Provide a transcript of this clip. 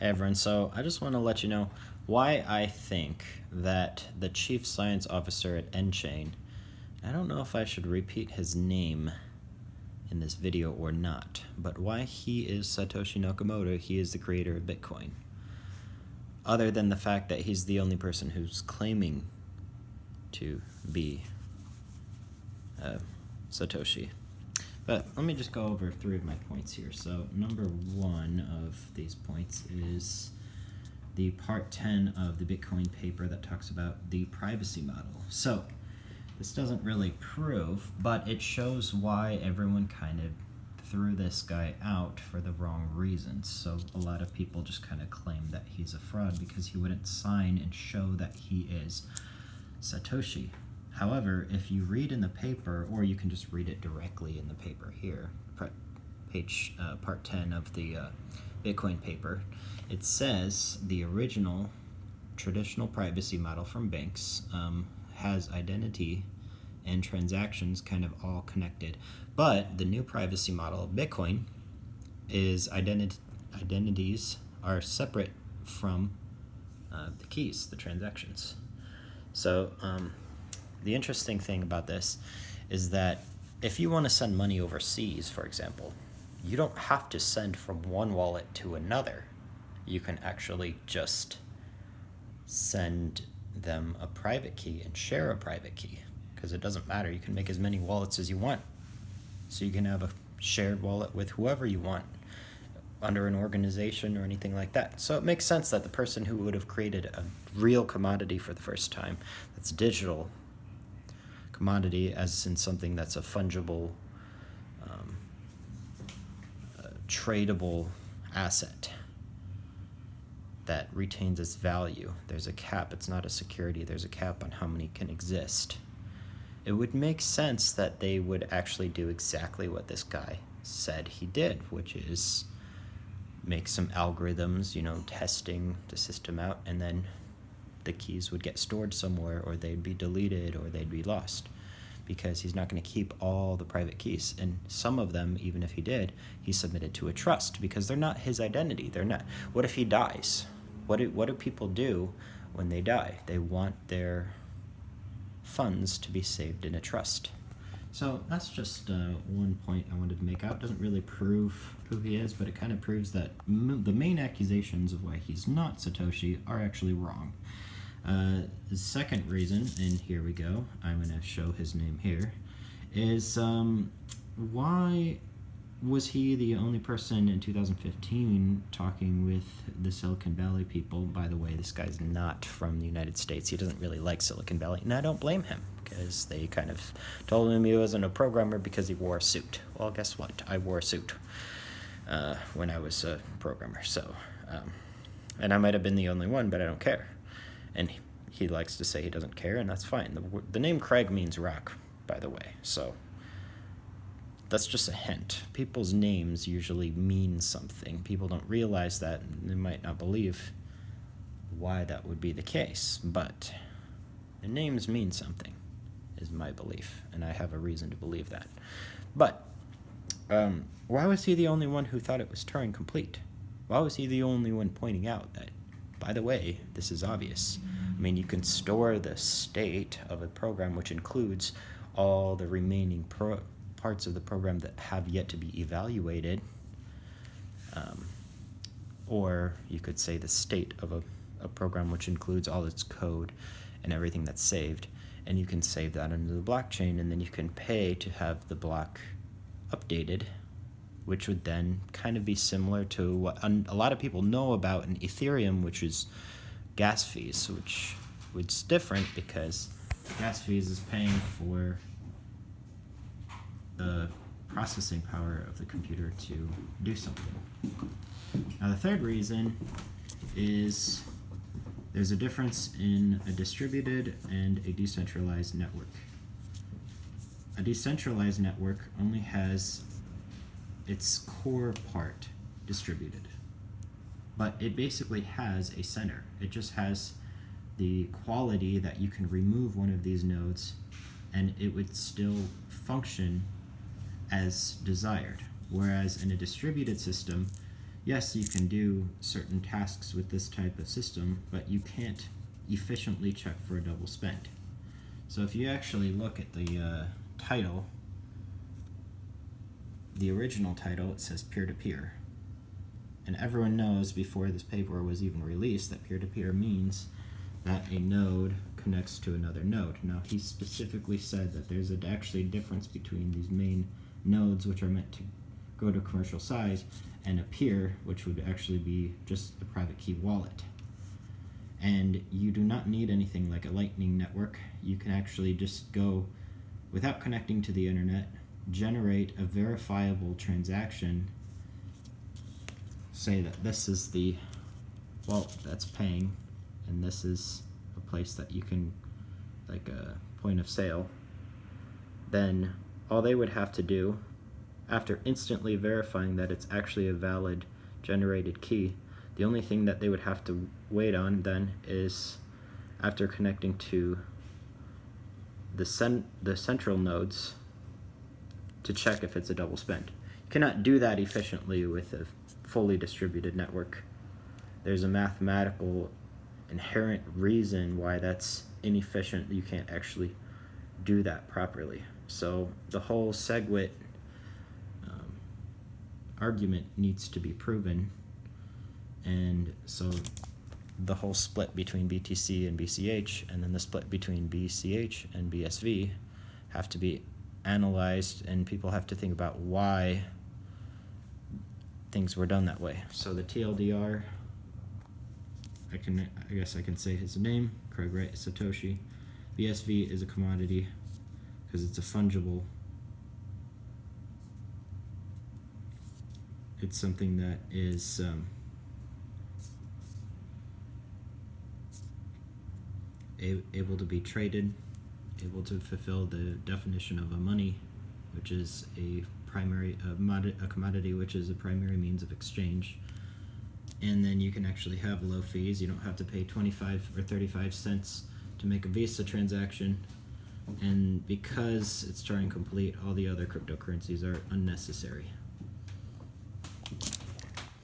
Hey everyone, so I just want to let you know why I think that the chief science officer at nChain, I don't know if I should repeat his name in this video or not, but why he is Satoshi Nakamoto. He is the creator of Bitcoin. Other than the fact that he's the only person who's claiming to be Satoshi. But let me just go over 3 of my points here. So number 1 of these points is the part 10 of the Bitcoin paper that talks about the privacy model. So this doesn't really prove, but it shows why everyone kind of threw this guy out for the wrong reasons. So a lot of people just kind of claim that he's a fraud because he wouldn't sign and show that he is Satoshi. However, if you read in the paper, or you can just read it directly in the paper here, part 10 of the Bitcoin paper, it says the original traditional privacy model from banks has identity and transactions kind of all connected. But the new privacy model of Bitcoin is identities are separate from the keys, the transactions. So the interesting thing about this is that if you want to send money overseas, for example, you don't have to send from one wallet to another. You can actually just send them a private key and share a private key, because it doesn't matter. You can make as many wallets as you want. So you can have a shared wallet with whoever you want under an organization or anything like that. So it makes sense that the person who would have created a real commodity for the first time, that's digital commodity, as in something that's a fungible, tradable asset that retains its value. There's a cap. It's not a security. There's a cap on how many can exist. It would make sense that they would actually do exactly what this guy said he did, which is make some algorithms, testing the system out, and then the keys would get stored somewhere, or they'd be deleted, or they'd be lost, because he's not going to keep all the private keys. And some of them, even if he did, he submitted to a trust, because they're not his identity. They're not. What if he dies? What do people do when they die? They want their funds to be saved in a trust. So that's just one point I wanted to make out. It doesn't really prove who he is, but it kind of proves that the main accusations of why he's not Satoshi are actually wrong. The second reason, and here we go, I'm going to show his name here, is why was he the only person in 2015 talking with the Silicon Valley people? By the way, this guy's not from the United States. He doesn't really like Silicon Valley, and I don't blame him, because they kind of told him he wasn't a programmer because he wore a suit. Well, guess what? I wore a suit when I was a programmer, so, and I might have been the only one, but I don't care. And he likes to say he doesn't care, and that's fine. The name Craig means rock, by the way, so that's just a hint. People's names usually mean something. People don't realize that, and they might not believe why that would be the case, but the names mean something, is my belief, and I have a reason to believe that. But why was he the only one who thought it was Turing complete? Why was he the only one pointing out that, by the way, this is obvious? I mean, you can store the state of a program, which includes all the remaining parts of the program that have yet to be evaluated, or you could say the state of a program, which includes all its code and everything that's saved, and you can save that into the blockchain, and then you can pay to have the block updated, which would then kind of be similar to what a lot of people know about in Ethereum, which is gas fees, which is different because gas fees is paying for the processing power of the computer to do something. Now, the third reason is there's a difference in a distributed and a decentralized network. A decentralized network only has its core part distributed, but it basically has a center. It just has the quality that you can remove one of these nodes and it would still function as desired. Whereas in a distributed system, yes, you can do certain tasks with this type of system, but you can't efficiently check for a double spend. So if you actually look at the title, the original title, it says peer-to-peer. And everyone knows before this paper was even released that peer-to-peer means that a node connects to another node. Now, he specifically said that there's actually a difference between these main nodes, which are meant to go to commercial size, and a peer, which would actually be just a private key wallet. And you do not need anything like a Lightning network. You can actually just go, without connecting to the internet, generate a verifiable transaction. Say that this is the wallet that's paying, and this is a place that you can, like a point of sale. Then all they would have to do, after instantly verifying that it's actually a valid generated key, the only thing that they would have to wait on then is, after connecting to the central nodes, to check if it's a double spend. You cannot do that efficiently with a fully distributed network. There's a mathematical inherent reason why that's inefficient. You can't actually do that properly. So the whole SegWit argument needs to be proven, and so the whole split between BTC and BCH, and then the split between BCH and BSV, have to be analyzed, and people have to think about why things were done that way. So the TLDR, I guess I can say his name, Craig Wright, Satoshi. BSV is a commodity because it's a fungible. It's something that is able to be traded, able to fulfill the definition of a money, which is a commodity, which is a primary means of exchange. And then you can actually have low fees. You don't have to pay 25 or 35 cents to make a Visa transaction. And because it's Turing complete, all the other cryptocurrencies are unnecessary.